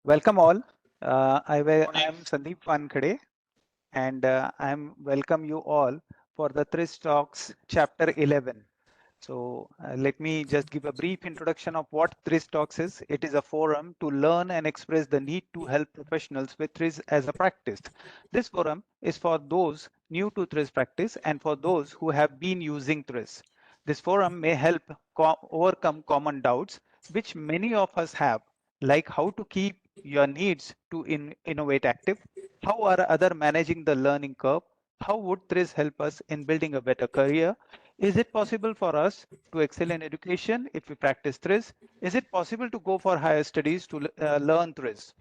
Welcome all. I am Sandeep Wankhede and I am welcome you all for the TRIZtalks chapter 11. Let me just give a brief introduction of what TRIZtalks is. It is a forum to learn and express the need to help professionals with TRIZ as a practice. This forum is for those new to TRIZ practice and for those who have been using TRIZ. This forum may help overcome common doubts which many of us have, like how to keep your needs to innovate active, how are other managing the learning curve, how would TRIZ help us in building a better career, is it possible for us to excel in education if we practice TRIZ? Is it possible to go for higher studies to learn TRIZ?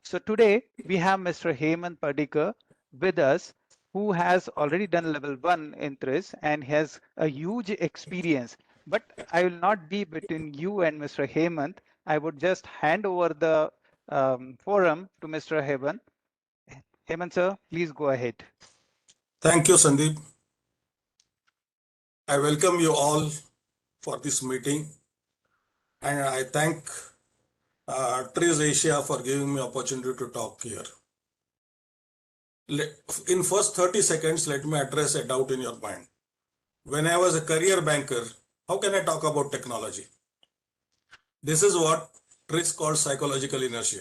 So today we have Mr. Hemant Pardikar with us, who has already done level 1 in TRIZ and has a huge experience. But I will not be between you and Mr. Hemant. I would just hand over the forum to Mr. Hemant. Hemant sir, please go ahead. Thank you, Sandeep. I welcome you all for this meeting, and I thank TRIZ Asia for giving me opportunity to talk here. In first 30 seconds, let me address a doubt in your mind. When I was a career banker, how can I talk about technology? This is what TRIZ calls psychological inertia.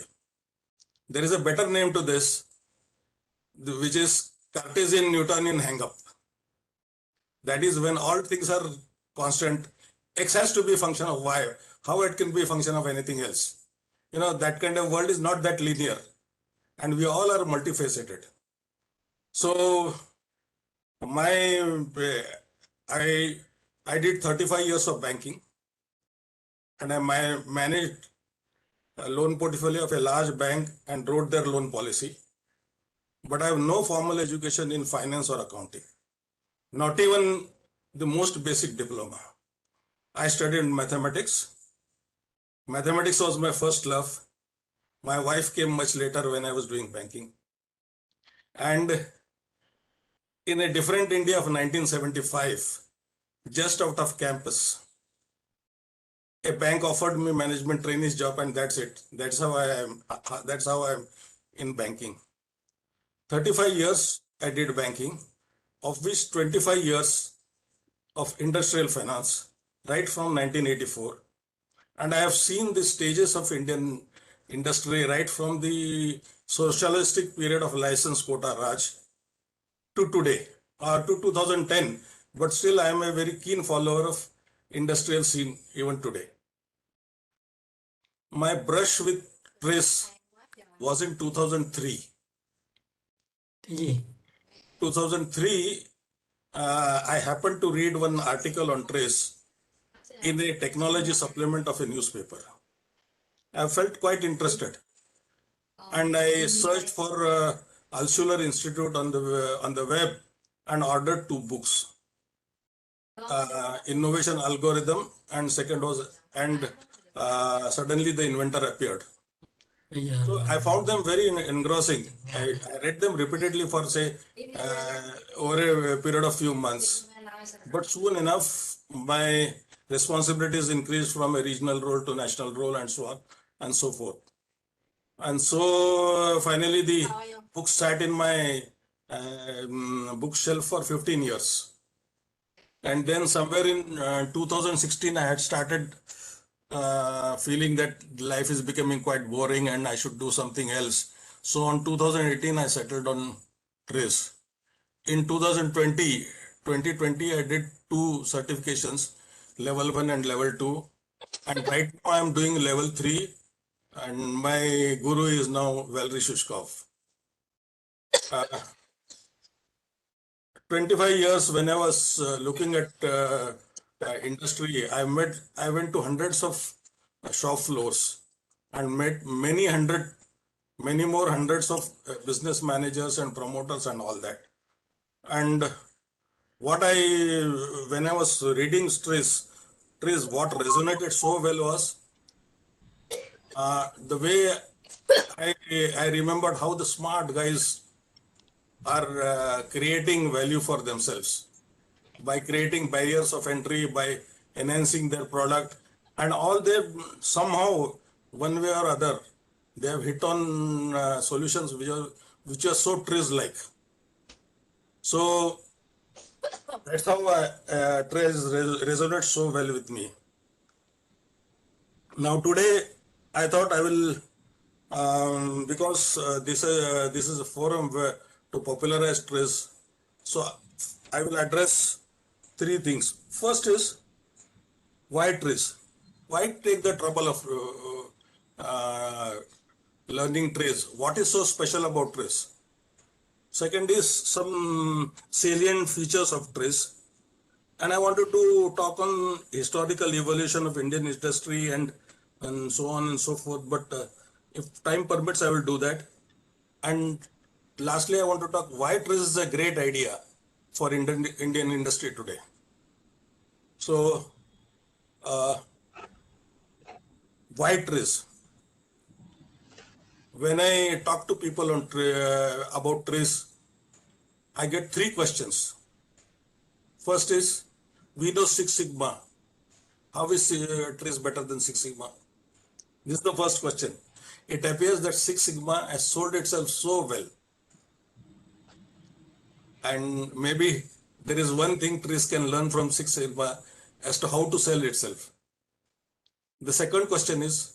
There is a better name to this, which is Cartesian Newtonian hang-up. That is when all things are constant, X has to be a function of Y. How it can be a function of anything else? That kind of world is not that linear, and we all are multifaceted. So I did 35 years of banking, and I managed a loan portfolio of a large bank and wrote their loan policy. But I have no formal education in finance or accounting, not even the most basic diploma. I studied mathematics. Mathematics was my first love. My wife came much later when I was doing banking. And in a different India of 1975, just out of campus, a bank offered me management trainee's job, and that's it. That's how I am in banking. 35 years I did banking, of which 25 years of industrial finance, right from 1984. And I have seen the stages of Indian industry right from the socialistic period of license quota Raj to today, or to 2010. But still, I am a very keen follower of industrial scene even today. My brush with TRIZ was in 2003. 2003, I happened to read one article on TRIZ in a technology supplement of a newspaper. I felt quite interested, and I searched for Alschuler Institute on the web and ordered 2 books. Innovation Algorithm, and second was Suddenly the Inventor Appeared. So I found them very engrossing. I read them repeatedly for say over a period of few months. But soon enough, my responsibilities increased from a regional role to national role, and so on and so forth. And so finally the book sat in my bookshelf for 15 years. And then somewhere in 2016, I had started feeling that life is becoming quite boring and I should do something else. So on 2018, I settled on TRIZ. In 2020, I did 2 certifications, level 1 and level 2. And right now I'm doing level 3, and my guru is now Valery Shushkov. 25 years when I was looking at industry, I went to hundreds of shop floors and met many more hundreds of business managers and promoters and all that. And when I was reading TRIZ, what resonated so well was the way I remembered how the smart guys are creating value for themselves by creating barriers of entry, by enhancing their product, and all they somehow, one way or other, they have hit on solutions which are so TRIZ-like. So that's how TRIZ resonates so well with me. Now today, I thought I will, because this is a forum where to popularize TRIZ, so I will address three things. First is, why TRIZ? Why take the trouble of learning TRIZ? What is so special about TRIZ? Second is some salient features of TRIZ. And I wanted to talk on historical evolution of Indian industry and so on and so forth. But if time permits, I will do that. And lastly, I want to talk why TRIZ is a great idea for Indian industry today. So, why TRIZ? When I talk to people on about TRIZ, I get three questions. First is, we know Six Sigma. How is TRIZ better than Six Sigma? This is the first question. It appears that Six Sigma has sold itself so well. And maybe there is one thing TRIZ can learn from Six Sigma as to how to sell itself. The second question is,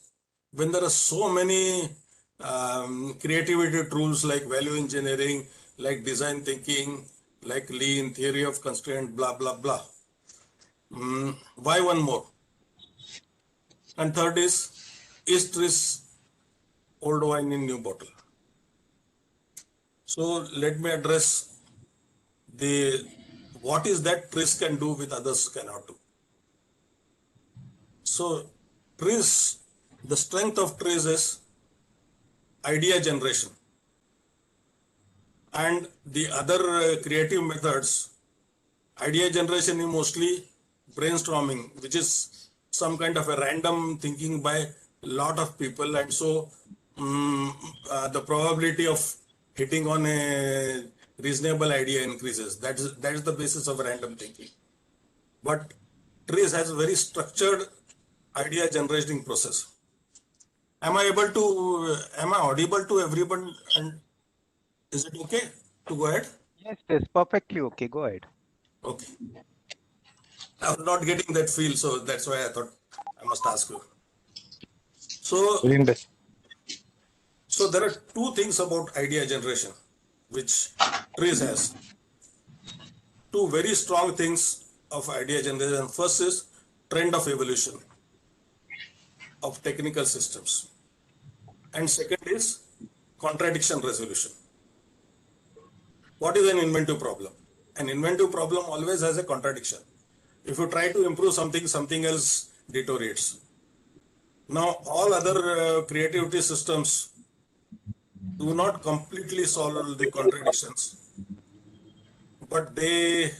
when there are so many creativity tools like value engineering, like design thinking, like lean, theory of constraint, blah, blah, blah. Why one more? And third is TRIZ old wine in new bottle? So let me address what is that TRIZ can do with others cannot do. So TRIZ, the strength of TRIZ is idea generation. And the other creative methods, idea generation is mostly brainstorming, which is some kind of a random thinking by a lot of people. And so the probability of hitting on a reasonable idea increases. That is the basis of random thinking. But TRIZ has a very structured idea generating process. Am I audible to everyone? And is it okay to go ahead? Yes, yes, perfectly okay. Go ahead. Okay. I was not getting that feel, so that's why I thought I must ask you. So there are two things about idea generation, which TRIZ has. Two very strong things of idea generation. First is trend of evolution of technical systems. And second is contradiction resolution. What is an inventive problem? An inventive problem always has a contradiction. If you try to improve something, something else deteriorates. Now, all other creativity systems do not completely solve the contradictions, but they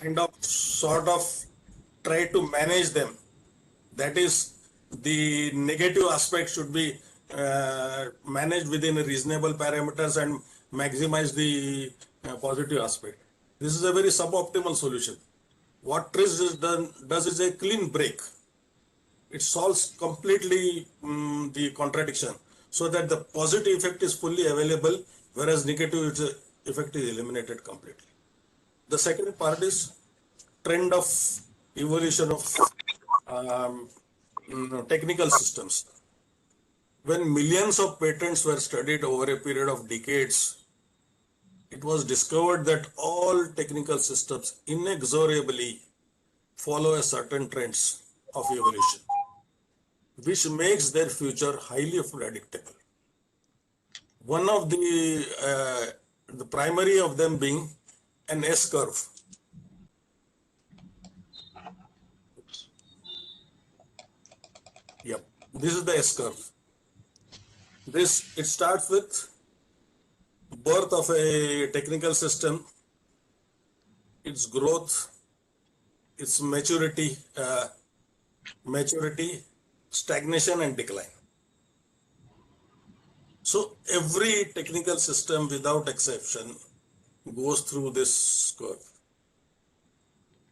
kind of sort of try to manage them. That is, the negative aspect should be managed within reasonable parameters and maximize the positive aspect. This is a very suboptimal solution. What TRIZ does is a clean break. It solves completely the contradiction so that the positive effect is fully available, whereas negative effect is eliminated completely. The second part is trend of evolution of technical systems. When millions of patents were studied over a period of decades, it was discovered that all technical systems inexorably follow a certain trends of evolution, which makes their future highly predictable. One of the primary of them being an S curve. Yep, this is the S curve. It starts with birth of a technical system, its growth, its maturity, stagnation, and decline. So every technical system, without exception, goes through this curve.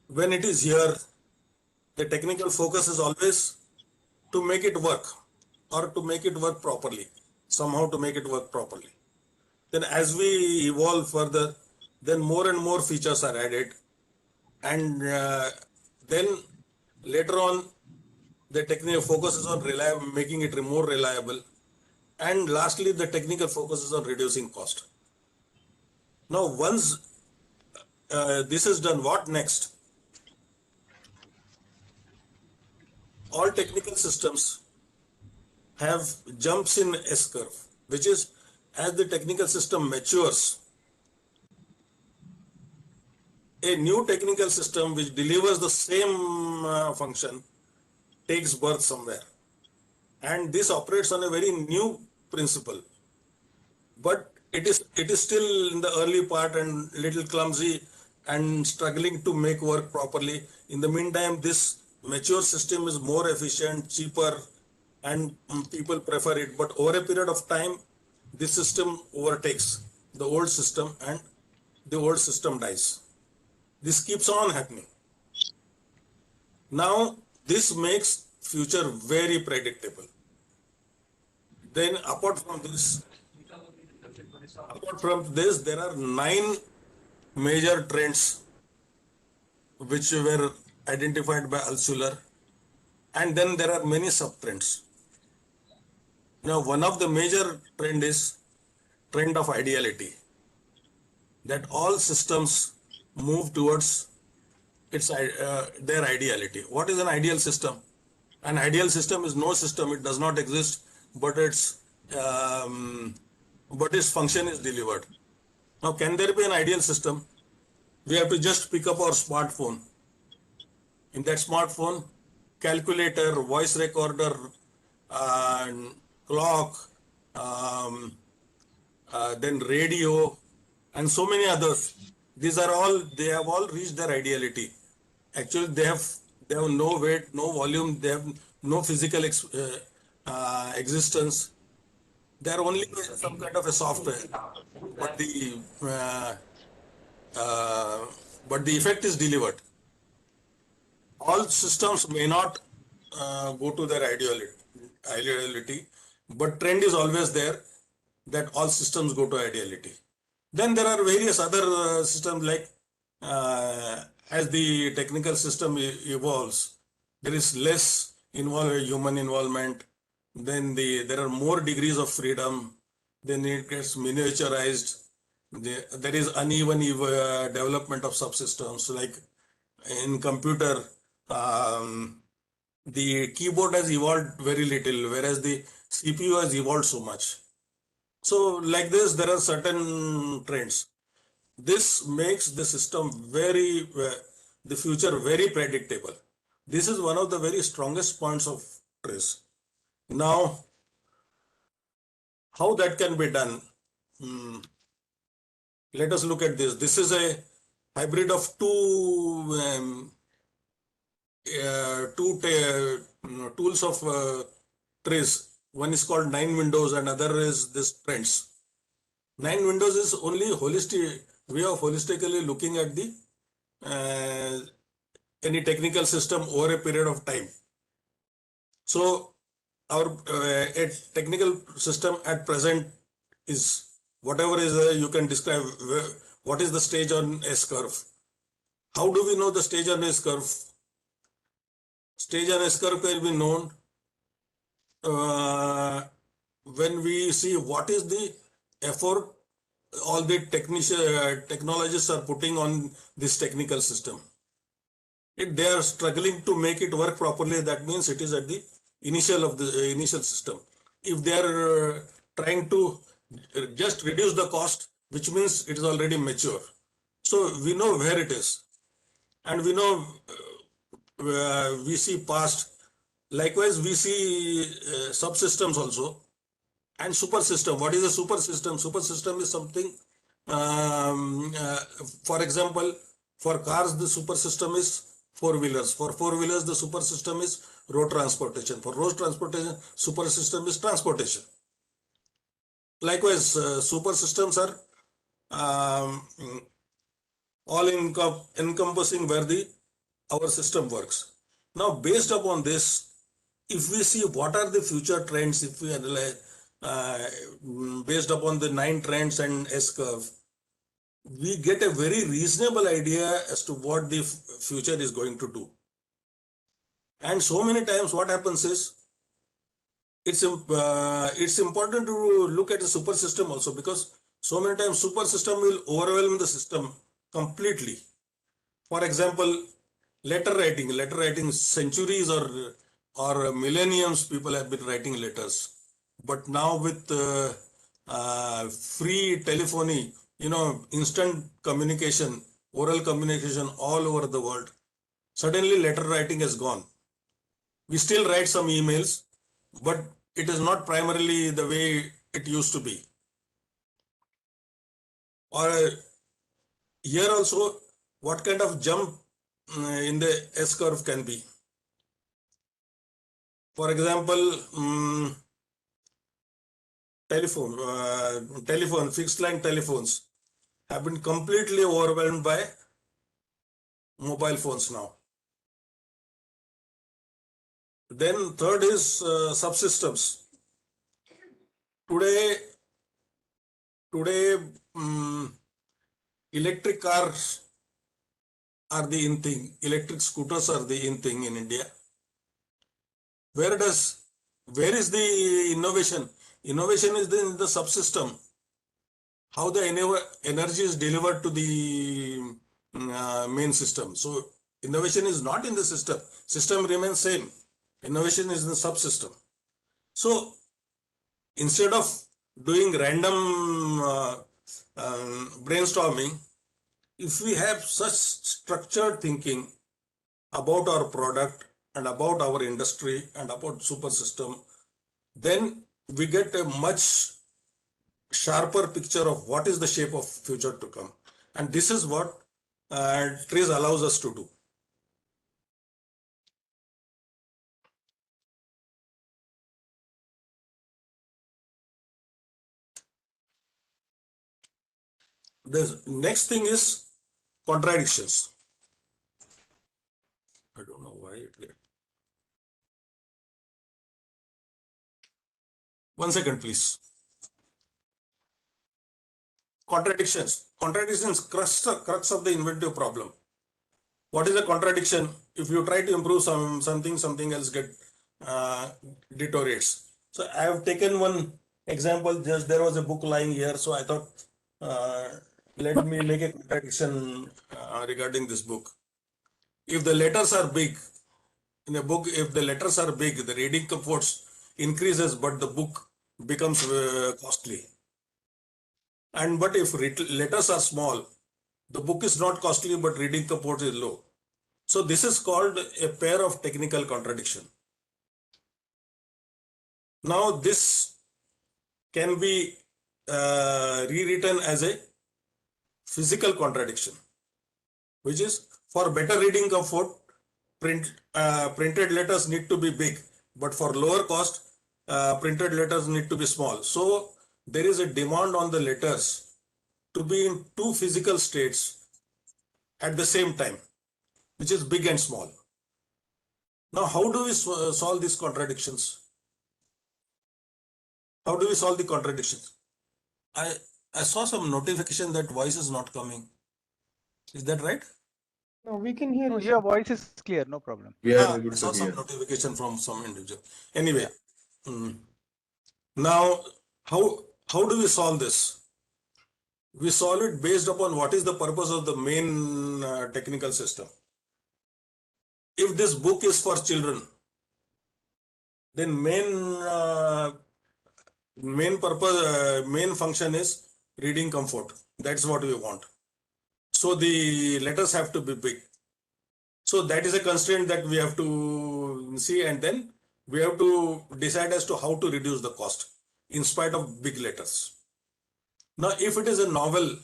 When it is here, the technical focus is always to make it work. or to make it work properly, somehow to make it work properly. Then as we evolve further, then more and more features are added, and then later on the technical focuses on making it more reliable, and lastly the technical focuses on reducing cost. Now once this is done, what next? All technical systems have jumps in S curve, which is as the technical system matures, a new technical system which delivers the same function takes birth somewhere. And this operates on a very new principle. But it is still in the early part and little clumsy and struggling to make work properly. In the meantime, this mature system is more efficient, cheaper, and people prefer it. But over a period of time, this system overtakes the old system and the old system dies. This keeps on happening. Now, this makes future very predictable. Then apart from this, there are 9 major trends which were identified by Altshuler, and then there are many sub-trends. Now, one of the major trend is trend of ideality, that all systems move towards their ideality. What is an ideal system? An ideal system is no system; it does not exist, but its function is delivered. Now, can there be an ideal system? We have to just pick up our smartphone. In that smartphone, calculator, voice recorder, clock, then radio, and so many others. They have all reached their ideality. Actually, they have no weight, no volume, they have no physical existence. They are only some kind of a software, but the effect is delivered. All systems may not go to their ideality, but trend is always there that all systems go to ideality. Then there are various other systems, like as the technical system evolves, there is less human involvement. Then there are more degrees of freedom. Then it gets miniaturized. There is uneven development of subsystems. Like in computer, the keyboard has evolved very little, whereas the CPU has evolved so much. So like this, there are certain trends. This makes the system the future very predictable. This is one of the very strongest points of TRIZ. Now, how that can be done? Let us look at this. This is a hybrid of two tools of TRIZ. One is called 9 windows and other is this trends. 9 windows is only holistic way of holistically looking at the any technical system over a period of time. So our a technical system at present is whatever is you can describe what is the stage on S curve. How do we know the stage on S curve? Stage on S curve can be known when we see what is the effort all the technologists are putting on this technical system. If they are struggling to make it work properly, that means it is at the initial system. If they are trying to just reduce the cost, which means it is already mature. So we know where it is, and we know we see past. Likewise, we see subsystems also, and super system. What is a super system? Super system is something. For example, for cars, the super system is four-wheelers. For four-wheelers, the super system is road transportation. For road transportation, super system is transportation. Likewise, super systems are all encompassing where our system works. Now, based upon this, if we see what are the future trends, if we analyze based upon the 9 trends and S curve, we get a very reasonable idea as to what the future is going to do. And so many times what happens is, it's important to look at the super system also, because so many times super system will overwhelm the system completely. For example, letter writing centuries or millenniums people have been writing letters, but now with free telephony, instant communication, oral communication all over the world, suddenly letter writing has gone. We still write some emails, but it is not primarily the way it used to be. Or here also, what kind of jump in the S curve can be? For example, fixed line telephones have been completely overwhelmed by mobile phones now. Then third is subsystems. Today, electric cars are the in thing. Electric scooters are the in thing in India. Where is the innovation? Innovation is in the subsystem. How the energy is delivered to the main system. So innovation is not in the system. System remains same. Innovation is in the subsystem. So instead of doing random brainstorming, if we have such structured thinking about our product and about our industry and about super system, then we get a much sharper picture of what is the shape of future to come. And this is what TRIZ allows us to do. The next thing is contradictions. I don't know why it did. 1 second, please. Contradictions. Contradictions, crux of the inventive problem. What is a contradiction? If you try to improve something else deteriorates. So I have taken one example. Just there was a book lying here, so I thought let me make a contradiction regarding this book. If the letters are big in a book, if the letters are big, the reading comfort increases, but the book becomes costly. But if letters are small, the book is not costly, but reading comfort is low. So this is called a pair of technical contradiction. Now this can be rewritten as a physical contradiction, which is for better reading comfort, printed letters need to be big, but for lower cost, printed letters need to be small. So there is a demand on the letters to be in two physical states at the same time, which is big and small. Now, how do we solve these contradictions? How do we solve the contradictions? I saw some notification that voice is not coming. Is that right? No, we can hear No, you. your voice is clear, no problem. We are I able saw to some hear. notification from some individual. Anyway, now how do we solve this? We solve it based upon what is the purpose of the main technical system. If this book is for children, then main function is reading comfort. That's what we want. So the letters have to be big. So that is a constraint that we have to see, and then we have to decide as to how to reduce the cost in spite of big letters. Now, if it is a novel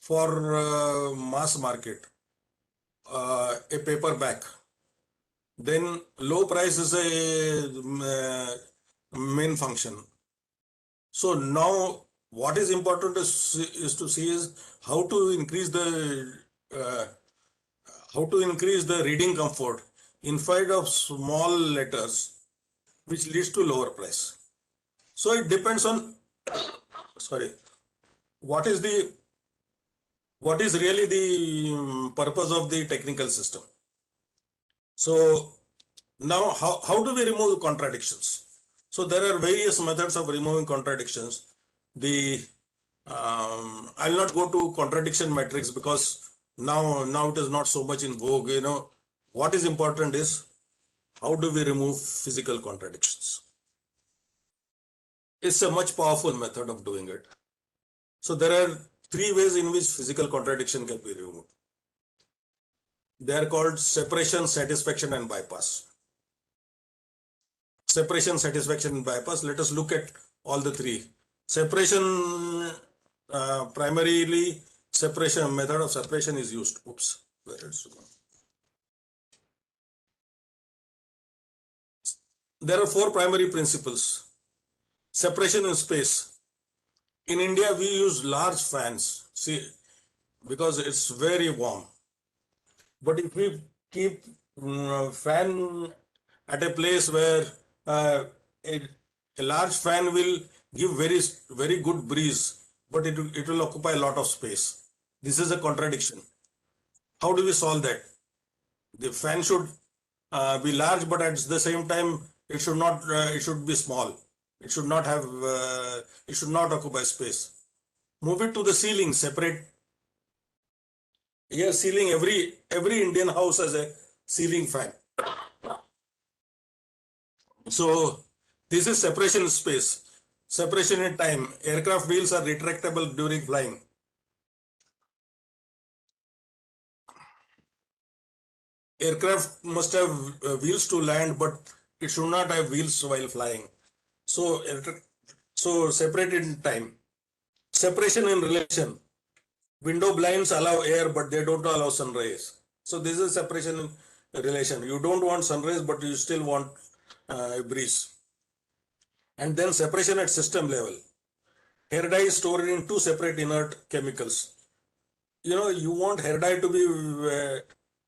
for mass market, a paperback, then low price is a main function. So now what is important is to see is how to increase the reading comfort in spite of small letters which leads to lower price. So it depends on, sorry, what is really the purpose of the technical system. So now how do we remove contradictions? So there are various methods of removing contradictions. I'll not go to contradiction matrix because now it is not so much in vogue. What is important is how do we remove physical contradictions? It's a much powerful method of doing it. So there are three ways in which physical contradiction can be removed. They are called separation, satisfaction, and bypass. Separation, satisfaction, and bypass. Let us look at all the three. Separation, primarily separation, method of separation is used. Oops, where is it? There are four primary principles. Separation in space. In India, we use large fans, see, because it's very warm. But if we keep fan at a place where a large fan will give very good breeze, but it will occupy a lot of space. This is a contradiction. How do we solve that? The fan should be large, but at the same time, it should not. It should be small. It should not have. It should not occupy space. Move it to the ceiling. Separate. Here, ceiling. Every Indian house has a ceiling fan. So this is separation in space. Separation in time. Aircraft wheels are retractable during flying. Aircraft must have wheels to land, but it should not have wheels while flying. So separated in time. Separation in relation. Window blinds allow air, but they don't allow sun rays. So this is separation in relation. You don't want sun rays, but you still want a breeze. And then separation at system level. Hair dye is stored in two separate inert chemicals. You want hair dye to be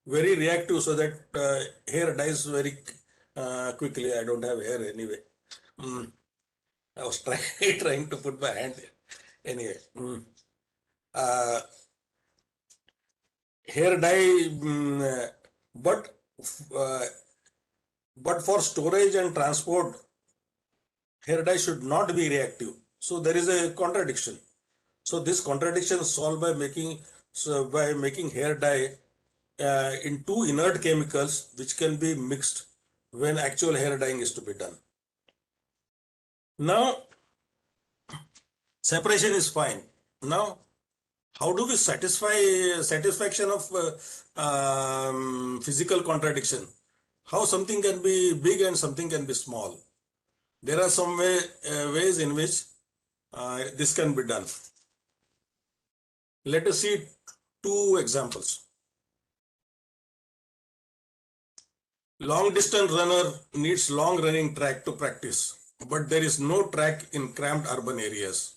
very reactive so that hair dyes very quickly. I don't have hair anyway. I was trying to put my hand there. Anyway. Hair dye, uh, but for storage and transport, hair dye should not be reactive. So there is a contradiction. So this contradiction is solved by making hair dye in two inert chemicals which can be mixed when actual hair dyeing is to be done. Now, separation is fine. Now, how do we satisfaction of physical contradiction? How something can be big and something can be small. There are some ways in which this can be done. Let us see two examples. Long distance runner needs long running track to practice, but there is no track in cramped urban areas.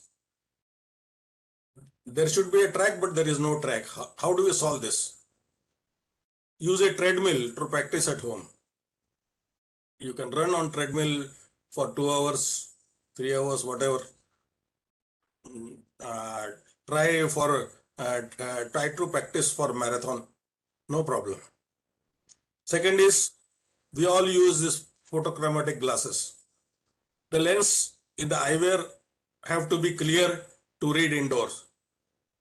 There should be a track, but there is no track. How do we solve this? Use a treadmill to practice at home. You can run on treadmill for 2 hours, 3 hours, whatever. Try to practice for marathon, no problem. Second is, we all use this photochromatic glasses. The lens in the eyewear have to be clear to read indoors,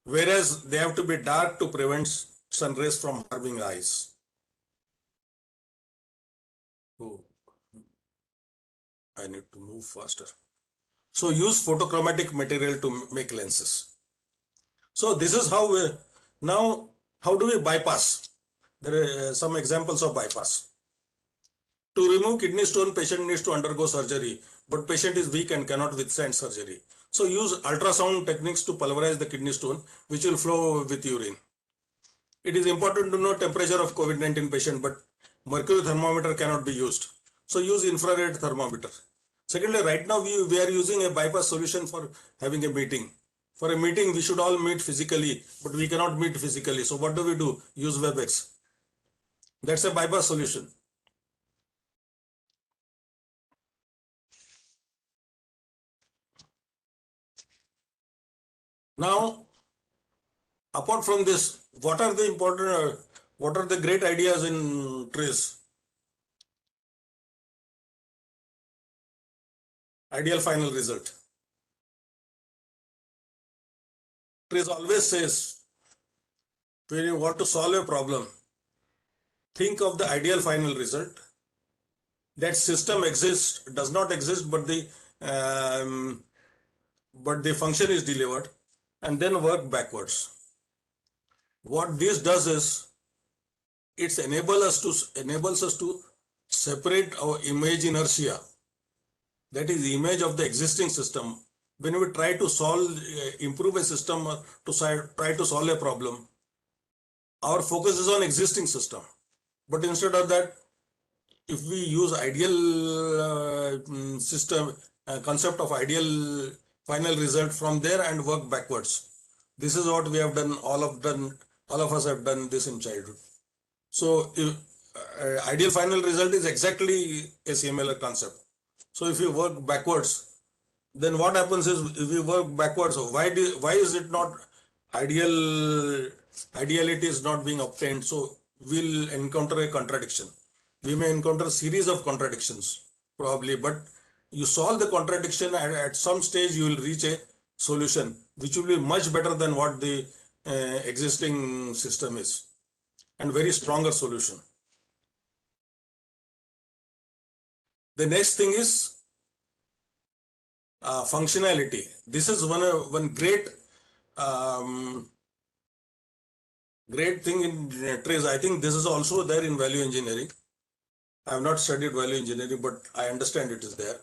whereas they have to be dark to prevent sun rays from harming eyes. Oh, I need to move faster. So use photochromatic material to make lenses. So this is how how do we bypass? There are some examples of bypass. To remove kidney stone, patient needs to undergo surgery, but patient is weak and cannot withstand surgery. So use ultrasound techniques to pulverize the kidney stone, which will flow with urine. It is important to know temperature of COVID-19 patient, but mercury thermometer cannot be used. So use infrared thermometer. Secondly, right now we are using a bypass solution for having a meeting. For a meeting, we should all meet physically, but we cannot meet physically. So what do? Use WebEx. That's a bypass solution. Now, apart from this, what are the great ideas in TRIZ? Ideal final result. TRIZ always says, when you want to solve a problem, think of the ideal final result. That system exists, does not exist, um, but the function is delivered, and then work backwards. What this does is it enables us to separate our image inertia, that is the image of the existing system. When we try to improve a system or try to solve a problem, our focus is on existing system. But instead of that, if we use ideal system concept of ideal final result from there and work backwards, this is what we have done. All of us have done this in childhood. So if, ideal final result is exactly a similar concept. So if you work backwards, then what happens is, if we work backwards, why is it not ideality is not being obtained? So we'll encounter a contradiction. We may encounter a series of contradictions probably, but you solve the contradiction, and at some stage you will reach a solution which will be much better than what the existing system is, and very stronger solution. The next thing is functionality. This is one great thing in TRIZ. I think this is also there in value engineering. I have not studied value engineering, but I understand it is there.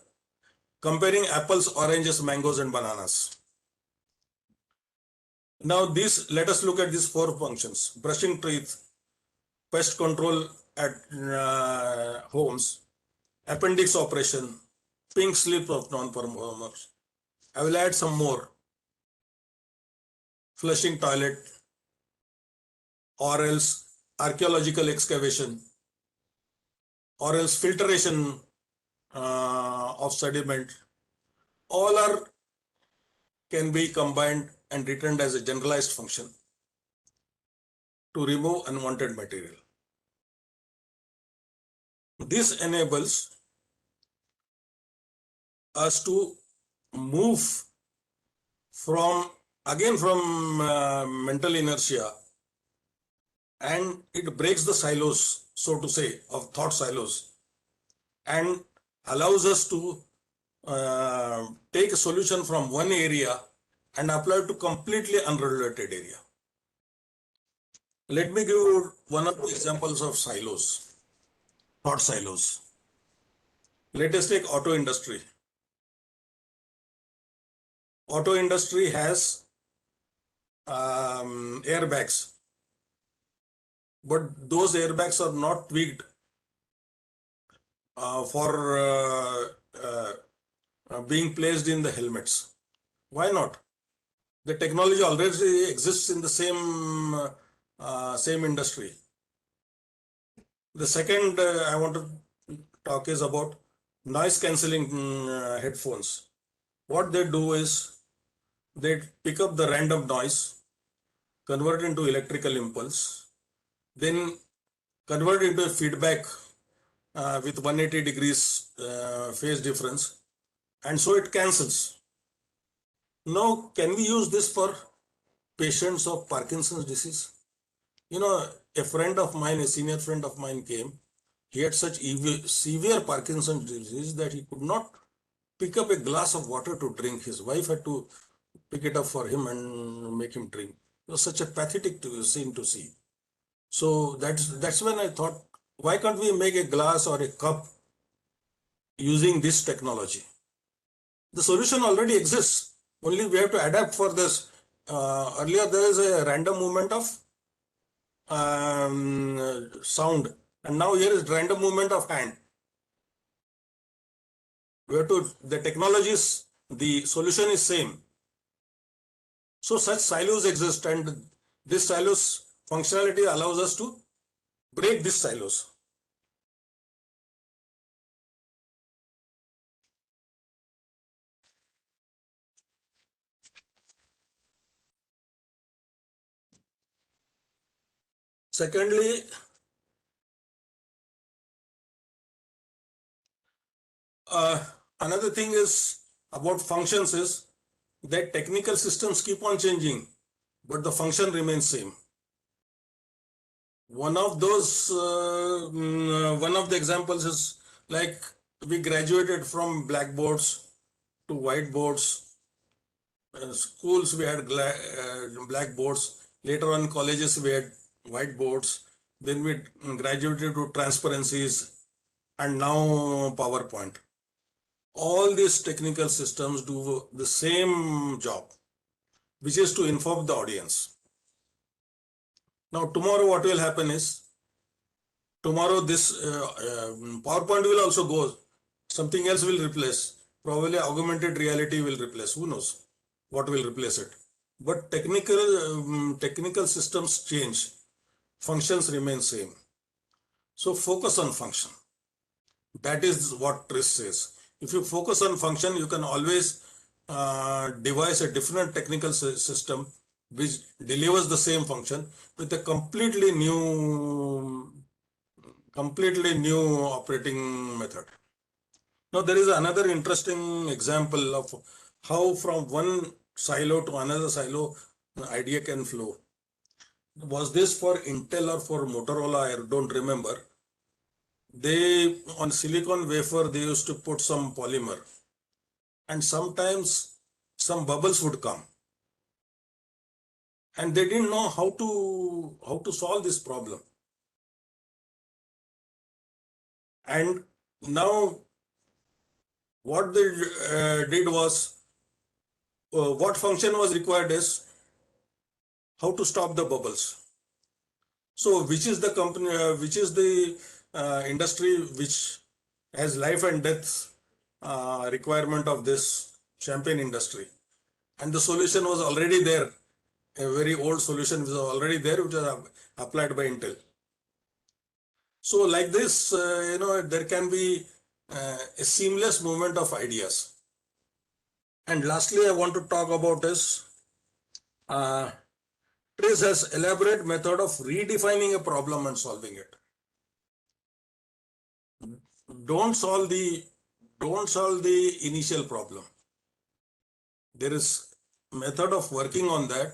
Comparing apples, oranges, mangoes, and bananas. Now let us look at these four functions: brushing teeth, pest control at homes, appendix operation, pink slip of non-performers. I will add some more: flushing toilet, or else archaeological excavation, or else filtration of sediment. All can be combined and returned as a generalized function to remove unwanted material. This enables us to move from mental inertia, and it breaks the silos, so to say, of thought silos, and allows us to take a solution from one area and apply it to completely unrelated area. Let me give you one of the examples of silos, thought silos. Let us take auto industry. Auto industry has airbags, but those airbags are not tweaked for being placed in the helmets. Why not? The technology already exists in the same industry. The second I want to talk is about noise cancelling headphones. What they do is they pick up the random noise, convert it into electrical impulse, then convert it into a feedback with 180 degrees phase difference, and so it cancels. Now, can we use this for patients of Parkinson's disease? You know, a senior friend of mine came. He had such severe Parkinson's disease that he could not pick up a glass of water to drink. His wife had to pick it up for him and make him drink. It was such a pathetic scene to see. So that's when I thought, why can't we make a glass or a cup using this technology? The solution already exists. Only we have to adapt for this. Earlier there is a random movement of sound, and now here is random movement of hand. The technologies, the solution is same. So such silos exist, and this silos functionality allows us to break these silos. Secondly, another thing is about functions is that technical systems keep on changing, but the function remains same. One of the examples is like we graduated from blackboards to whiteboards. Schools we had blackboards. Later on colleges we had whiteboards. Then we graduated to transparencies and now PowerPoint. All these technical systems do the same job, which is to inform the audience. Now tomorrow what will happen is, tomorrow this PowerPoint will also go, something else will replace, probably augmented reality will replace, who knows what will replace it. But technical systems change, functions remain same. So focus on function. That is what TRIZ says. If you focus on function, you can always devise a different technical system which delivers the same function with a completely new operating method. Now there is another interesting example of how from one silo to another silo the idea can flow. Was this for Intel or for Motorola? I don't remember. They, on silicon wafer, they used to put some polymer, and sometimes some bubbles would come, and they didn't know how to solve this problem. And now what they did was, what function was required is how to stop the bubbles. So which is the company, which is the industry which has life and death requirement of this champagne industry? And the solution was already there. A very old solution was already there, which was applied by Intel. So like this, there can be a seamless movement of ideas. And lastly, I want to talk about is TRIZ has elaborate method of redefining a problem and solving it. Don't solve the initial problem. There is method of working on that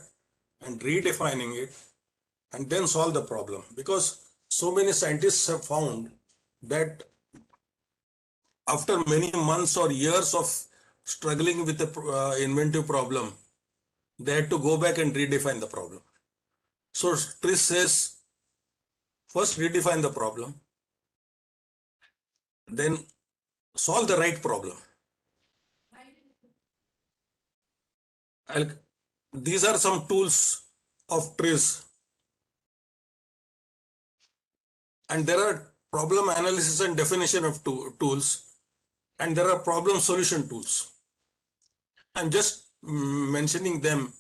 and redefining it and then solve the problem, because so many scientists have found that after many months or years of struggling with the inventive problem, they had to go back and redefine the problem. So TRIZ says, first redefine the problem, then solve the right problem. These are some tools of TRIZ, and there are problem analysis and definition of tools, and there are problem solution tools. I'm just mentioning them.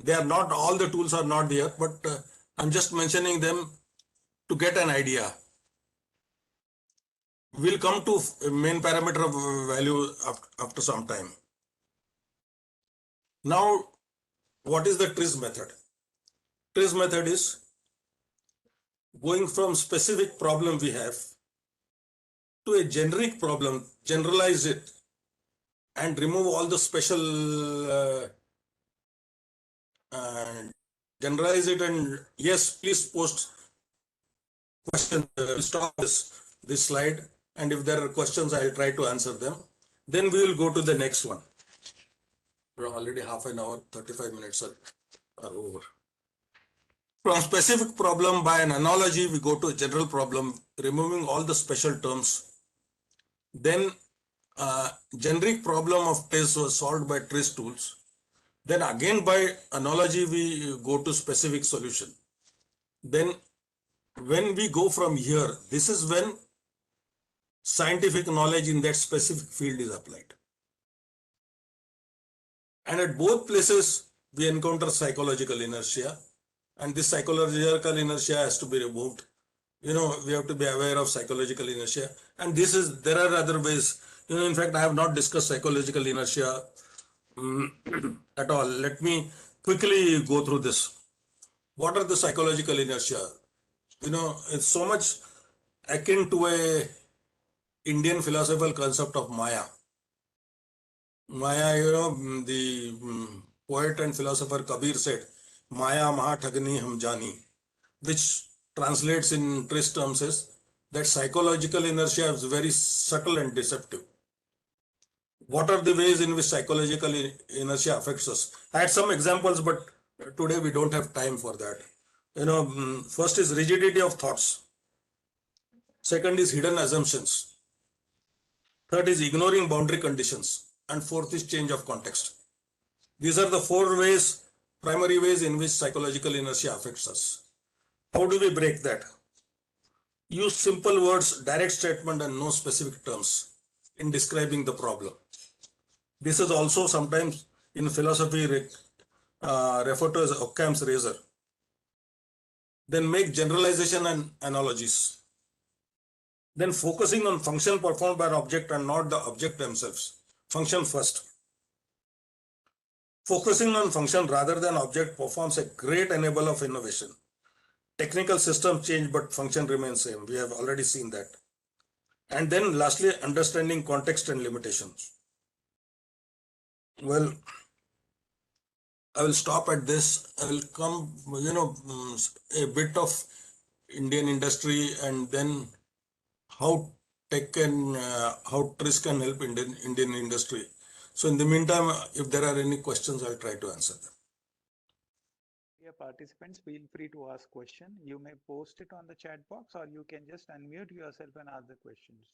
They are not, all the tools are not there, but I'm just mentioning them to get an idea. We'll come to main parameter of value after some time. Now, what is the TRIZ method? TRIZ method is going from specific problem we have to a generic problem, generalize it, and remove all the special, generalize it, and yes, please post questions. Stop this slide, and if there are questions, I'll try to answer them. Then we will go to the next one. We're already half an hour, 35 minutes are over. From specific problem, by an analogy, we go to a general problem, removing all the special terms. Then generic problem of TRIZ was solved by TRIZ tools. Then again by analogy, we go to specific solution. Then when we go from here, this is when scientific knowledge in that specific field is applied. And at both places, we encounter psychological inertia, and this psychological inertia has to be removed. We have to be aware of psychological inertia, and there are other ways. In fact, I have not discussed psychological inertia at all. Let me quickly go through this. What are the psychological inertia? it's so much akin to a Indian philosophical concept of Maya. Maya, the poet and philosopher Kabir said, Maya maha thagni hum jani, which translates in TRIZ terms as that psychological inertia is very subtle and deceptive. What are the ways in which psychological inertia affects us? I had some examples, but today we don't have time for that. First is rigidity of thoughts. Second is hidden assumptions. Third is ignoring boundary conditions. And fourth is change of context. These are the four ways, primary ways in which psychological inertia affects us. How do we break that? Use simple words, direct statement, and no specific terms in describing the problem. This is also sometimes in philosophy referred to as Occam's razor. Then make generalization and analogies. Then focusing on function performed by an object and not the object themselves. Function first. Focusing on function rather than object performs a great enabler of innovation. Technical systems change, but function remains same. We have already seen that. And then lastly, understanding context and limitations. Well, I will stop at this. I will come, a bit of Indian industry and then how how TRIZ can help Indian industry. So in the meantime, if there are any questions, I'll try to answer them. Dear participants, feel free to ask question. You may post it on the chat box or you can just unmute yourself and ask the questions.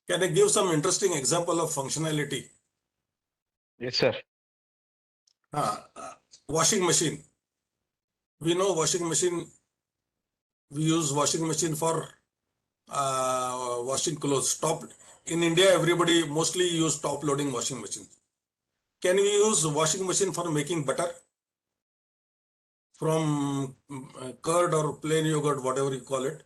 Can I give some interesting example of functionality? Yes, sir. Washing machine. We know washing machine. We use washing machine for washing clothes. In India, everybody mostly use top loading washing machine. Can we use washing machine for making butter from curd or plain yogurt, whatever you call it?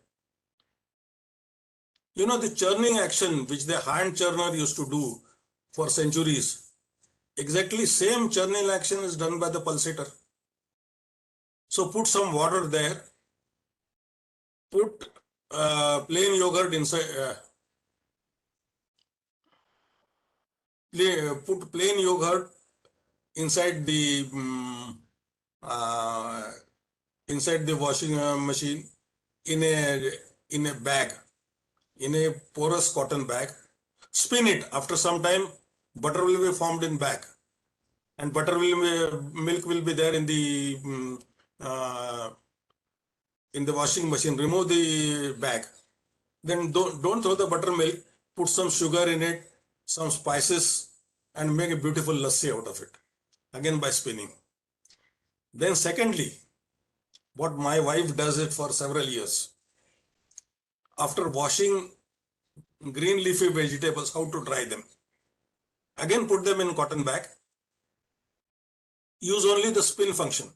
The churning action which the hand churner used to do for centuries, exactly same churning action is done by the pulsator. So put some water there, put plain yogurt inside, put plain yogurt inside the washing machine in a bag, in a porous cotton bag. Spin it. After some time, butter will be formed in bag, and milk will be there in the washing machine. Remove the bag. Then don't throw the buttermilk. Put some sugar in it, some spices, and make a beautiful lassi out of it. Again by spinning. Then secondly, what my wife does it for several years. After washing green leafy vegetables, how to dry them. Again put them in cotton bag. Use only the spin function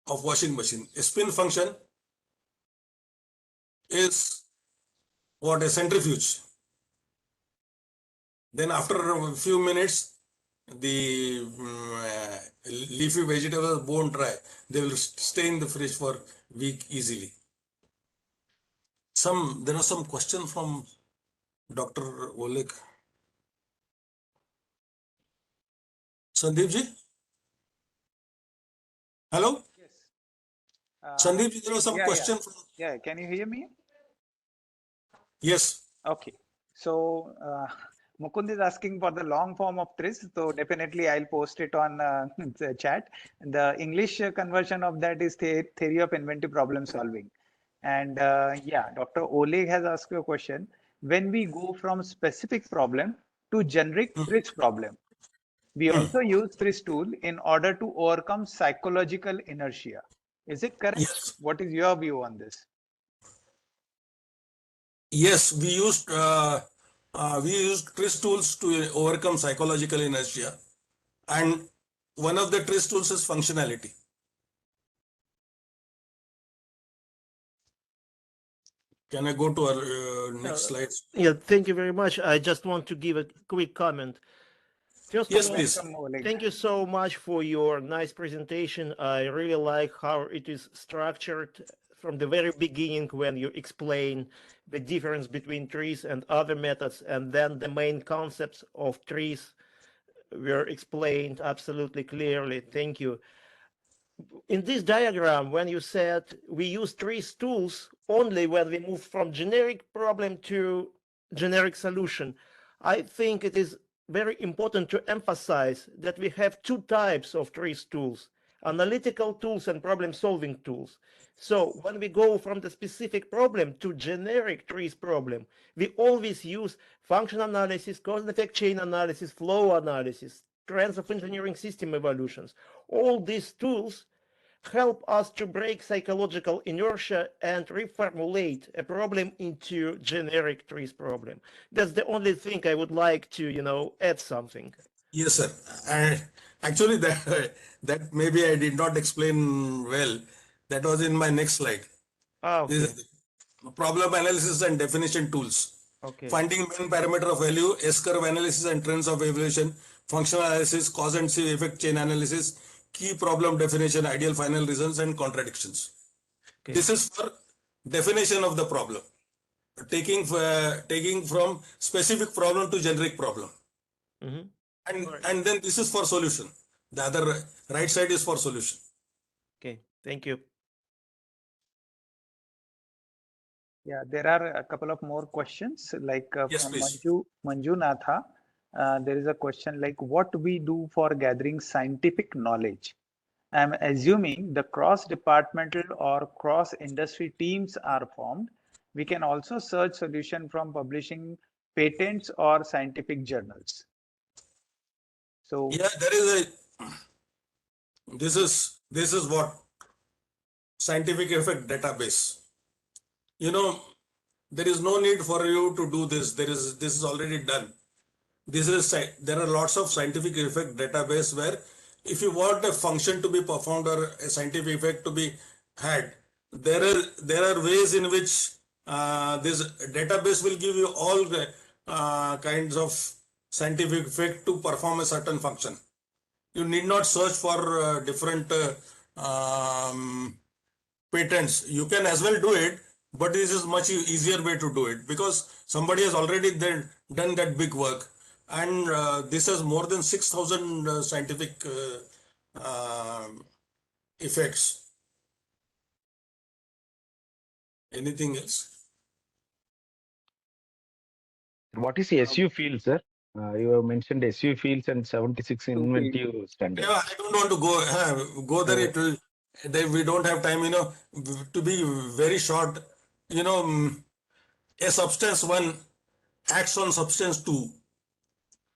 of washing machine. A spin function is what? A centrifuge. Then after a few minutes, the leafy vegetables won't dry. They will stay in the fridge for a week easily. There are some questions from Dr. Oleg. Sandeep ji? Hello? Yes. Sandeep ji, there are some questions. Yeah, can you hear me? Yes. Okay. So Mukund is asking for the long form of TRIZ. So definitely I'll post it on the chat. The English conversion of that is theory of inventive problem solving. And yeah, Dr. Oleg has asked you a question. When we go from specific problem to generic TRIZ problem, we also use TRIZ tool in order to overcome psychological inertia. Is it correct? Yes. What is your view on this? Yes, we used we use TRIZ tools to overcome psychological inertia, and one of the TRIZ tools is functionality. Can I go to our next slides? Yeah, thank you very much. I just want to give a quick comment. First Yes, of all, please. thank you so much for your nice presentation. I really like how it is structured from the very beginning when you explain the difference between TRIZ and other methods, and then the main concepts of TRIZ were explained absolutely clearly. Thank you. In this diagram, when you said we use TRIZ tools only when we move from generic problem to generic solution, I think it is very important to emphasize that we have two types of TRIZ tools, analytical tools and problem-solving tools. So when we go from the specific problem to generic TRIZ problem, we always use function analysis, cause and effect chain analysis, flow analysis, trends of engineering system evolutions. All these tools help us to break psychological inertia and reformulate a problem into generic TRIZ problem. That's the only thing I would like to, add something. Yes, sir. And actually, that maybe I did not explain well. That was in my next slide. Okay. This is problem analysis and definition tools. Okay. Finding main parameter of value, S-curve analysis and trends of evolution, functional analysis, cause and effect chain analysis, key problem definition, ideal final results, and contradictions. Okay. This is for definition of the problem, taking from specific problem to generic problem. Mm-hmm. And then this is for solution. The other right side is for solution. Okay, thank you. Yeah, there are a couple of more questions like Yes, from please. Manjunatha. There is a question like what we do for gathering scientific knowledge. I'm assuming the cross-departmental or cross-industry teams are formed. We can also search solution from publishing patents or scientific journals. So yeah, there is a this is what scientific effect database. There is no need for you to do this. This is already done. There are lots of scientific effect database where if you want a function to be performed or a scientific effect to be had, there are ways in which this database will give you all the kinds of scientific effect to perform a certain function. You need not search for different patents. You can as well do it, but this is much easier way to do it because somebody has already done that big work, and this has more than 6,000 scientific effects. Anything else? What is the SU field, sir? You have mentioned SU fields and 76 inventive standards. Yeah, I don't want to go there. It will. We don't have time. To be very short. A substance 1 acts on substance 2.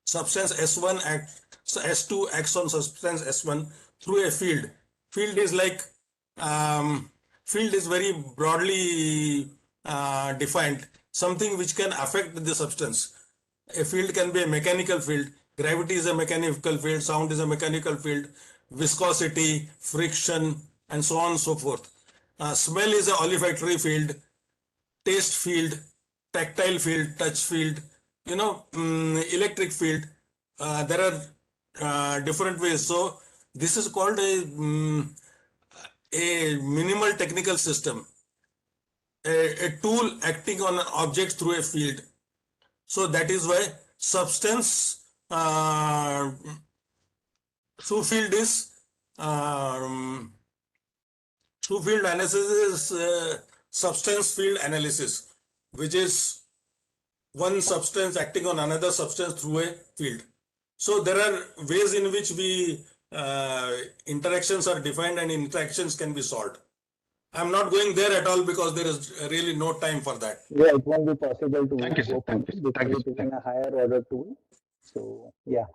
Substance S1 S2 acts on substance S1 through a field. Field is like field is very broadly defined. Something which can affect the substance. A field can be a mechanical field. Gravity is a mechanical field. Sound is a mechanical field. Viscosity, friction, and so on and so forth. Smell is an olfactory field. Taste field, tactile field, touch field, electric field. There are different ways. So this is called a minimal technical system, a tool acting on an object through a field. So that is why substance through field is through field analysis is substance field analysis, which is one substance acting on another substance through a field. So there are ways in which interactions are defined and interactions can be solved. I'm not going there at all because there is really no time for that. Yeah, it won't be possible to Thank you, sir. go Thank you, further sir. Thank you, because it sir. is in a higher order tool. So yeah.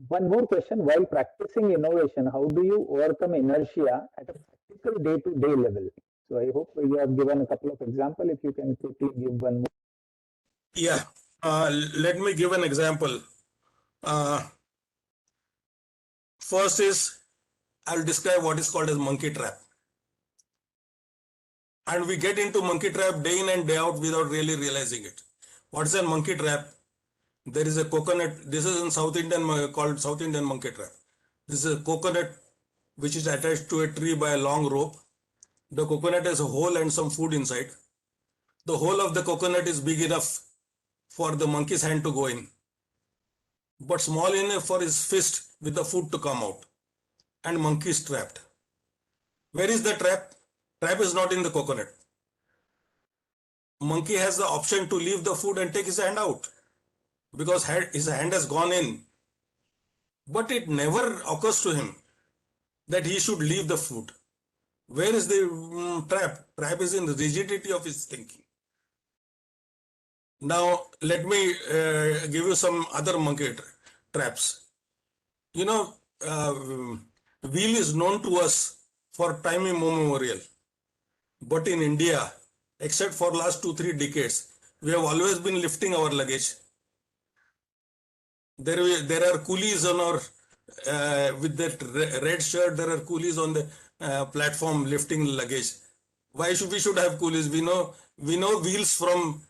One more question, while practicing innovation, how do you overcome inertia at a practical day-to-day level? So I hope you have given a couple of examples. If you can quickly give one more. Yeah. Let me give an example. First is, I'll describe what is called as monkey trap. And we get into monkey trap day in and day out without really realizing it. What is a monkey trap? There is a coconut. This is in South Indian, called South Indian monkey trap. This is a coconut which is attached to a tree by a long rope. The coconut has a hole and some food inside. The hole of the coconut is big enough for the monkey's hand to go in, but small enough for his fist with the food to come out. And monkey is trapped. Where is the trap? Trap is not in the coconut. Monkey has the option to leave the food and take his hand out because his hand has gone in. But it never occurs to him that he should leave the food. Where is the trap? Trap is in the rigidity of his thinking. Now, let me give you some other monkey traps. You know, wheel is known to us for time immemorial. But in India, except for last 2-3 decades, we have always been lifting our luggage. There are coolies on our, with that red shirt, there are coolies on the platform lifting luggage. Why should we have coolies? We know wheels from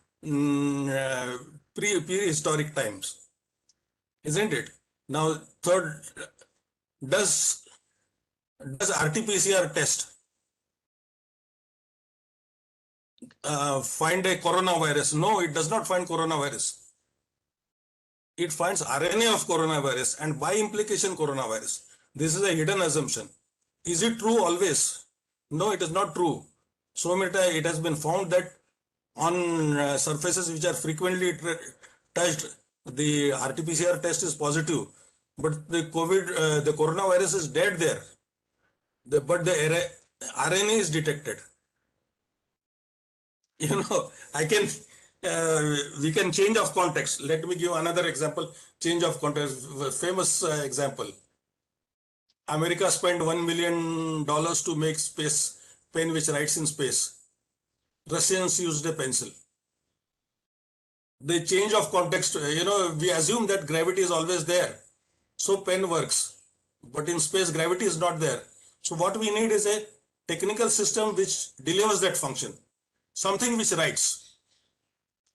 prehistoric times, isn't it? Now, third, does RT-PCR test find a coronavirus? No, it does not find coronavirus. It finds RNA of coronavirus and by implication coronavirus. This is a hidden assumption. Is it true always? No, it is not true. So many times it has been found that on surfaces which are frequently touched, the RT-PCR test is positive, but the coronavirus is dead there. But the RNA is detected. You know, we can change of context. Let me give another example. Change of context, famous example. America spent $1 million to make space pen which writes in space. Russians used a pencil. The change of context, we assume that gravity is always there. So pen works. But in space, gravity is not there. So what we need is a technical system which delivers that function. Something which writes.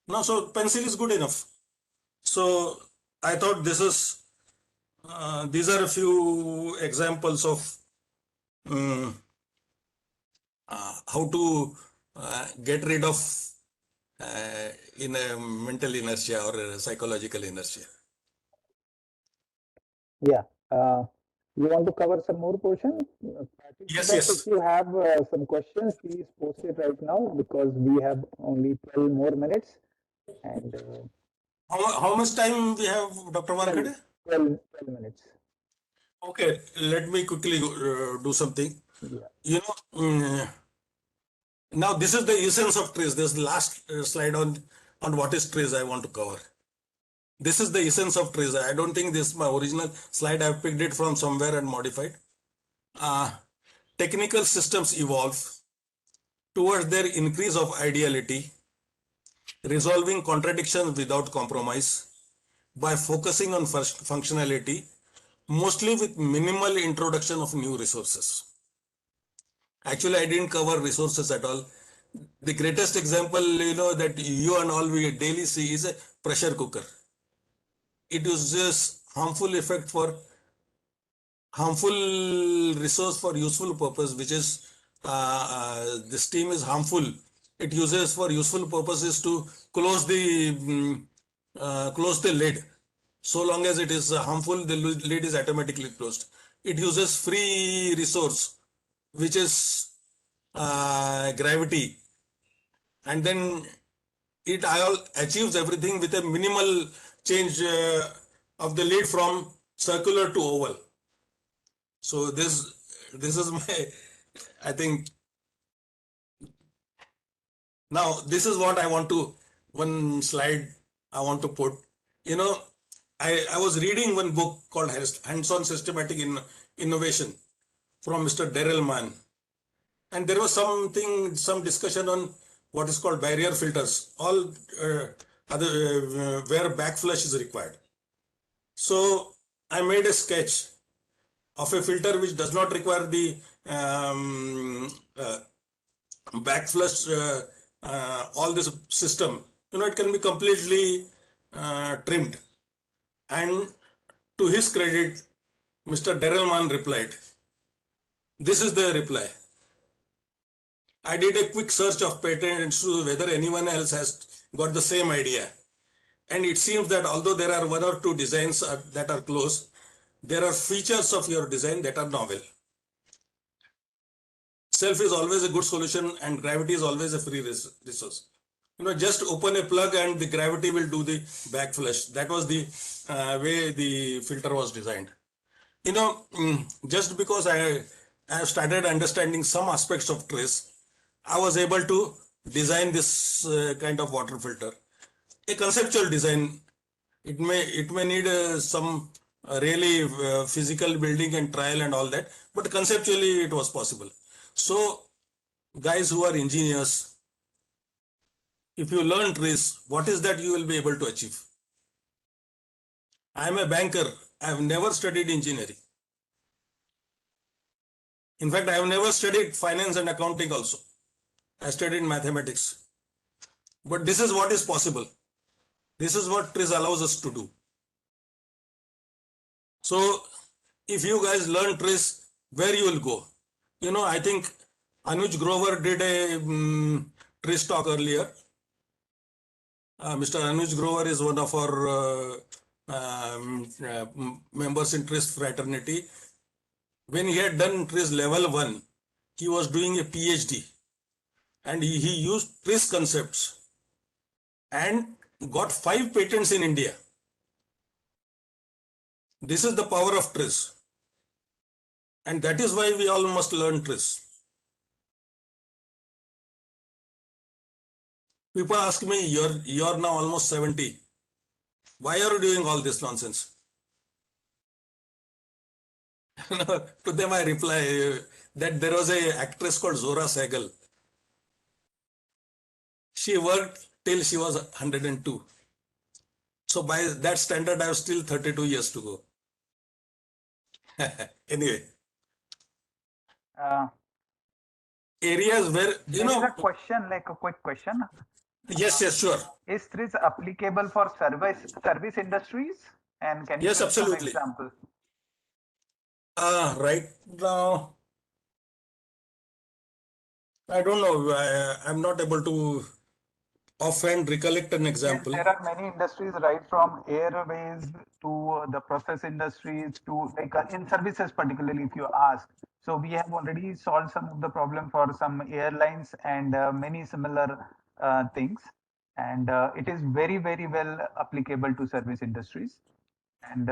Now, so pencil is good enough. So I thought these are a few examples of how to get rid of in a mental inertia or a psychological inertia. Yeah. You want to cover some more portion? Yes. If you have some questions, please post it right now because we have only 12 more minutes. And how much time we have, Dr. Wankhede? 12 minutes. Okay, let me quickly do something. Yeah. Now this is the essence of TRIZ. This is the last slide on what is TRIZ I want to cover. This is the essence of TRIZ. I don't think this is my original slide. I've picked it from somewhere and modified. Technical systems evolve towards their increase of ideality, resolving contradictions without compromise by focusing on functionality, mostly with minimal introduction of new resources. Actually, I didn't cover resources at all. The greatest example, that you and all we daily see is a pressure cooker. It uses harmful resource for useful purpose, which is the steam is harmful. It uses for useful purposes to close the lid. So long as it is harmful, the lid is automatically closed. It uses free resource, which is gravity, and then it all achieves everything with a minimal change of the lid from circular to oval. So this is my, I think. Now this is what I want to, one slide I want to put. I was reading one book called Hands-on Systematic Innovation from Mr. Darrell Mann, and there was some discussion on what is called barrier filters. All where backflush is required. So I made a sketch of a filter which does not require the backflush, all this system. It can be completely trimmed. And to his credit, Mr. Derelman replied. This is the reply. I did a quick search of patents to whether anyone else has got the same idea. And it seems that although there are one or two designs that are close, there are features of your design that are novel. Self is always a good solution and gravity is always a free resource. Just open a plug and the gravity will do the backflush. That was the way the filter was designed. Just because I have started understanding some aspects of TRIZ, I was able to design this kind of water filter. A conceptual design, it may need some really physical building and trial and all that, but conceptually it was possible. So guys who are engineers, if you learn TRIZ, what is that you will be able to achieve? I am a banker. I have never studied engineering. In fact, I have never studied finance and accounting also. I studied mathematics. But this is what is possible. This is what TRIZ allows us to do. So if you guys learn TRIZ, where you will go? I think Anuj Grover did a TRIZ talk earlier. Mr. Anuj Grover is one of our members in TRIZ fraternity. When he had done TRIZ level 1, he was doing a PhD and he used TRIZ concepts and got 5 patents in India. This is the power of TRIZ. And that is why we all must learn TRIZ. People ask me, you're now almost 70. Why are you doing all this nonsense? To them I reply that there was an actress called Zora Sehgal. She worked till she was 102. So by that standard, I have still 32 years to go. Anyway. Areas where, there is a question, like a quick question. Yes, sure. Is TRIZ applicable for service industries? And can you Yes, give absolutely. some examples? Right now, I don't know. I'm not able to offhand recollect an example. Yes, there are many industries, right from airways to the process industries to like in services, particularly if you ask. So we have already solved some of the problem for some airlines and many similar things. And it is very, very well applicable to service industries. And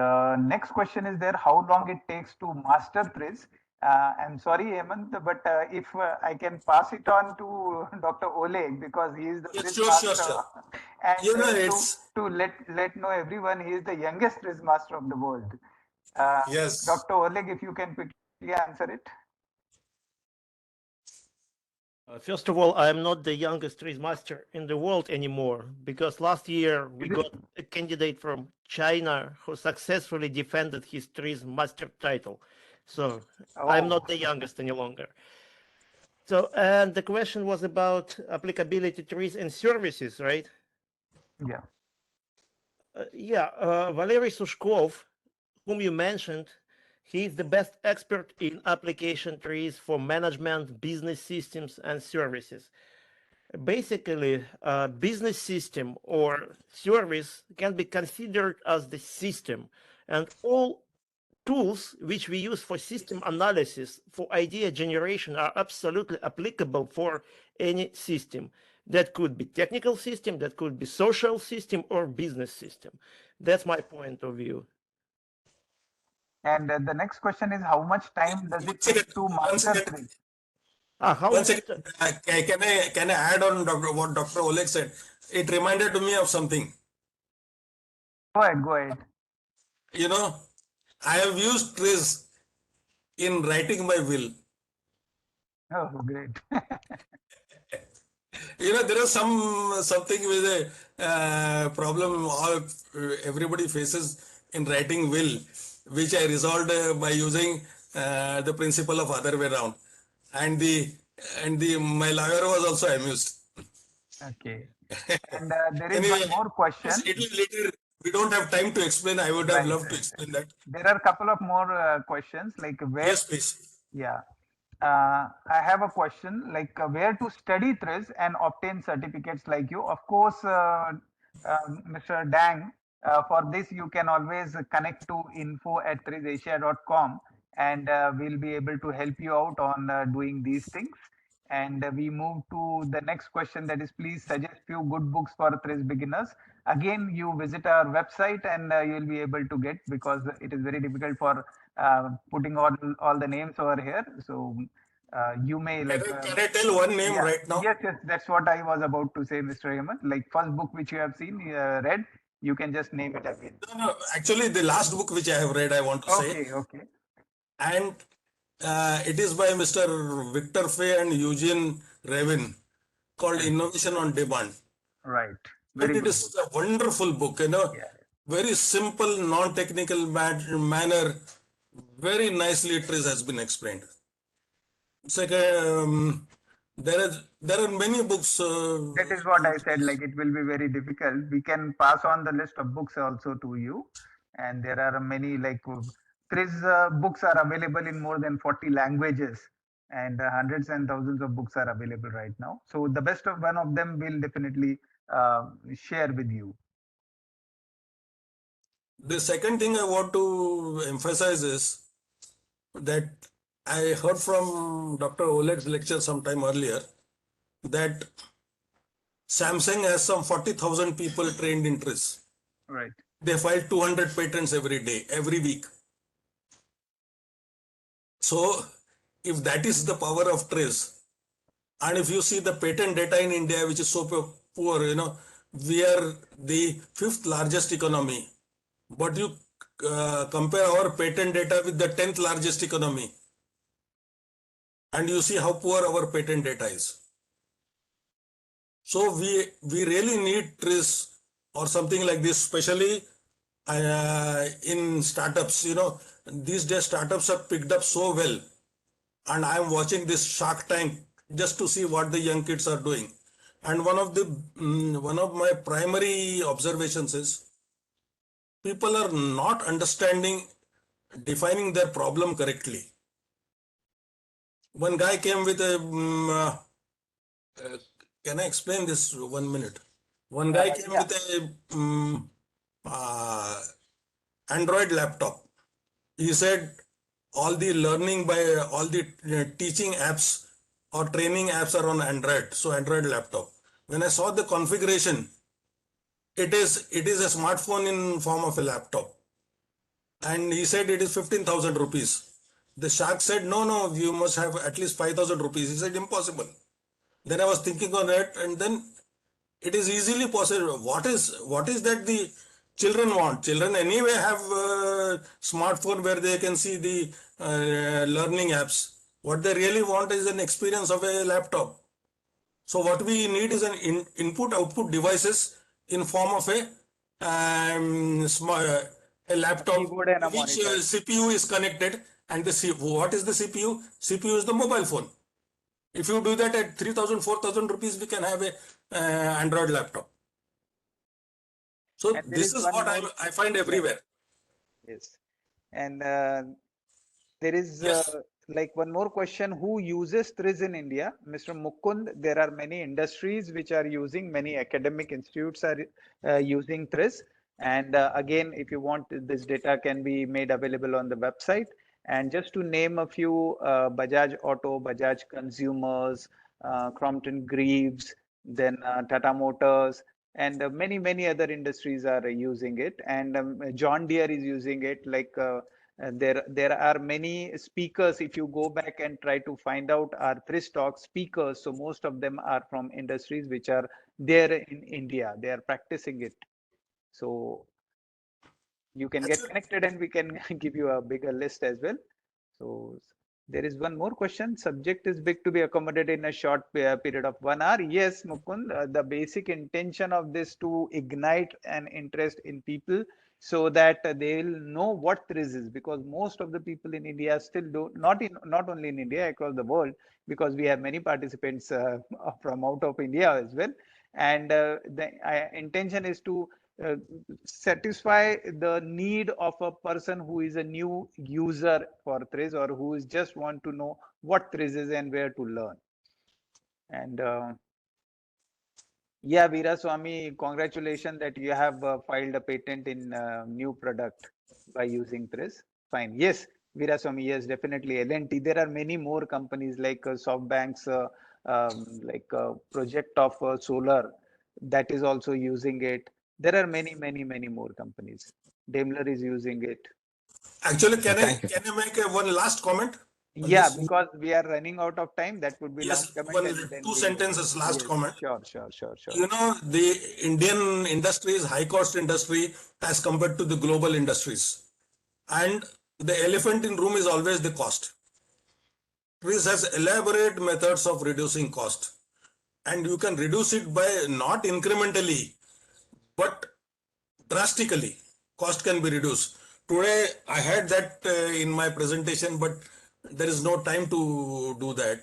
next question is there, how long it takes to master TRIZ? I'm sorry, Hemant, but if I can pass it on to Dr. Oleg, because he is the Yes, TRIZ master. And to let know everyone, he is the youngest TRIZ master of the world. Yes. Dr. Oleg, if you can quickly answer it. First of all, I'm not the youngest TRIZ master in the world anymore, because last year we got a candidate from China who successfully defended his TRIZ master title. So I'm not the youngest any longer. So, and the question was about applicability to TRIZ and services, right? Yeah. Valery Sushkov, whom you mentioned, he is the best expert in application trees for management, business systems, and services. Basically, a business system or service can be considered as the system, and all tools which we use for system analysis, for idea generation, are absolutely applicable for any system. That could be technical system, that could be social system, or business system. That's my point of view. And the next question is, how much time does it take to master TRIZ? One second. Can I add on what Dr. Oleg said? It reminded me of something. Go ahead. I have used TRIZ in writing my will. Oh, great. there is something with a problem everybody faces in writing will, which I resolved by using the principle of other way around, and the my lawyer was also amused. Okay. And there is Anyway, one more question. it will later. We don't have time to explain. I would have Right, loved to right, right. explain that. There are a couple of more questions like where, Yes, please. yeah. I have a question like where to study TRIZ and obtain certificates like you. Of course, Mr. Dang, for this you can always connect to info@trizasia.com and we'll be able to help you out on doing these things. And we move to the next question, that is please suggest few good books for TRIZ beginners. Again, you visit our website and you'll be able to get, because it is very difficult for putting all the names over here. So you may like Can I tell one name yeah, right now? yes, yes, that's what I was about to say, Mr. Hemant. Like first book which you have seen read, you can just name it again. No, actually, the last book which I have read, I want to say, Okay, okay, and it is by Mr. Victor Fay and Eugene Revin, called Innovation on Demand. right. And Very it good book. is a wonderful book, Yeah. very simple, non-technical manner, very nicely TRIZ has been explained. It's like there are many books. That is what I said, like it will be very difficult. We can pass on the list of books also to you. And there are many like TRIZ books are available in more than 40 languages, and hundreds and thousands of books are available right now. So the best of one of them will definitely share with you. The second thing I want to emphasize is that I heard from Dr. Oleg's lecture sometime earlier that Samsung has some 40,000 people trained in TRIZ. Right. They file 200 patents every day, every week. So, if that is the power of TRIZ, and if you see the patent data in India, which is so poor, we are the fifth largest economy, but you compare our patent data with the 10th largest economy, and you see how poor our patent data is. So we really need TRIZ or something like this, especially in startups. These days startups have picked up so well, and I am watching this Shark Tank just to see what the young kids are doing. And one of my primary observations is people are not understanding, defining their problem correctly. One guy came with a can I explain this 1 minute? One guy came Yeah. with a uh, Android laptop. He said all the learning by all the teaching apps or training apps are on Android, so Android laptop. When I saw the configuration, it is a smartphone in form of a laptop, and he said it is 15,000 rupees. The shark said, no, you must have at least 5,000 rupees. He said, impossible. Then I was thinking on it, and then it is easily possible. What is that the children want? Children anyway have a smartphone where they can see the learning apps. What they really want is an experience of a laptop. So what we need is an input-output devices in form of a laptop Keyboard and to a which monitor. CPU is connected, and what is the CPU? CPU is the mobile phone. If you do that at 3,000, 4,000 rupees, we can have a Android laptop. So And there this is is one what more. I find Yeah. everywhere. Yes. And there is Yes. like one more question: who uses TRIZ in India? Mr. Mukund, there are many industries which are using, many academic institutes are using TRIZ. And again, if you want, this data can be made available on the website. And just to name a few, Bajaj Auto, Bajaj Consumers, Crompton Greaves, then Tata Motors, and many other industries are using it. And John Deere is using it. Like there are many speakers. If you go back and try to find out our TRIZtalks speakers, so most of them are from industries which are there in India. They are practicing it. So you can That's get it. connected and we can give you a bigger list as well. So There is one more question. Subject is big to be accommodated in a short period of 1 hour. Yes, Mukund, the basic intention of this to ignite an interest in people so that they will know what TRIZ is, because most of the people in India still do not only in India, across the world, because we have many participants from out of India as well. And the intention is to uh, satisfy the need of a person who is a new user for TRIZ, or who is just want to know what TRIZ is and where to learn. And yeah, Veera Swami, congratulations that you have filed a patent in new product by using TRIZ. Fine. Yes, Veera Swami, yes, definitely. L&T, there are many more companies like SoftBank's like project of solar that is also using it. There are many more companies. Daimler is using it. Actually, Thank you, sir. can I make one last comment on Yeah, this? because we are running out of time. That would be last Yes, comment, one and then two we'll. sentences, last Yes, comment. sure. You know, the Indian industry is high cost industry as compared to the global industries. And the elephant in room is always the cost. TRIZ has elaborate methods of reducing cost. And you can reduce it by not incrementally, but drastically. Cost can be reduced. Today, I had that in my presentation, but there is no time to do that.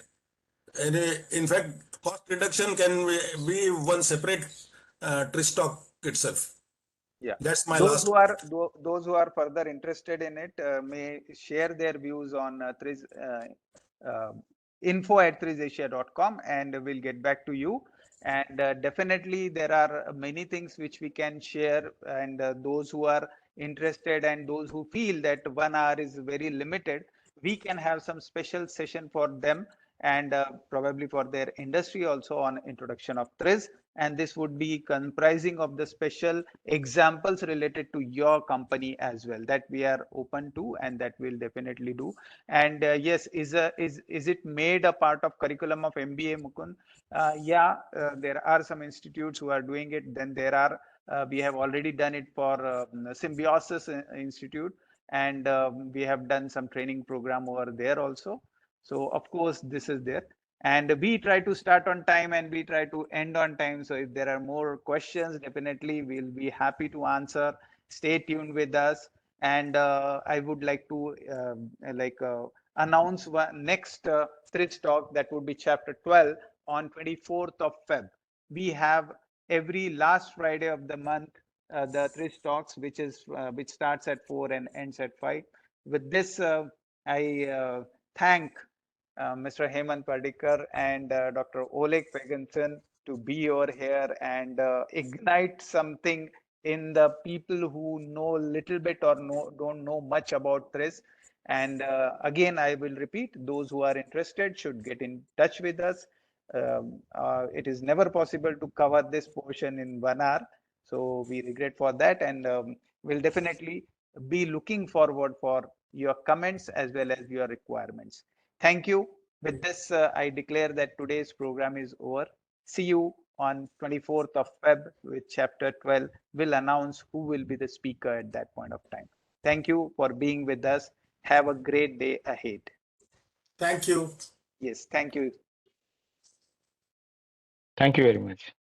And in fact, cost reduction can be one separate TRIZ talk itself. Yeah. That's my Those last. who are those who are further interested in it may share their views on TRIZ, info@trizasia.com, and we'll get back to you. And definitely there are many things which we can share, and those who are interested and those who feel that 1 hour is very limited, we can have some special session for them, and probably for their industry also, on introduction of TRIZ. And this would be comprising of the special examples related to your company as well, that we are open to, and that we'll definitely do. And yes, is it made a part of curriculum of MBA, Mukund? Yeah, there are some institutes who are doing it. Then there are we have already done it for Symbiosis Institute, and we have done some training program over there also. So of course this is there, and we try to start on time and we try to end on time. So if there are more questions, definitely we'll be happy to answer. Stay tuned with us. And I would like to announce one next TRIZ talk, that would be chapter 12 on 24th of Feb. We have every last Friday of the month the TRIZ talks, which starts at 4 and ends at 5. With this, I thank Mr. Hemant Pardikar and Dr. Oleg Peganson to be over here and ignite something in the people who know little bit or don't know much about TRIZ. And again, I will repeat, those who are interested should get in touch with us. It is never possible to cover this portion in 1 hour. So we regret for that, and we'll definitely be looking forward for your comments as well as your requirements. Thank you. With this, I declare that today's program is over. See you on 24th of Feb with chapter 12. We'll announce who will be the speaker at that point of time. Thank you for being with us. Have a great day ahead. Thank you. Yes, thank you. Thank you very much.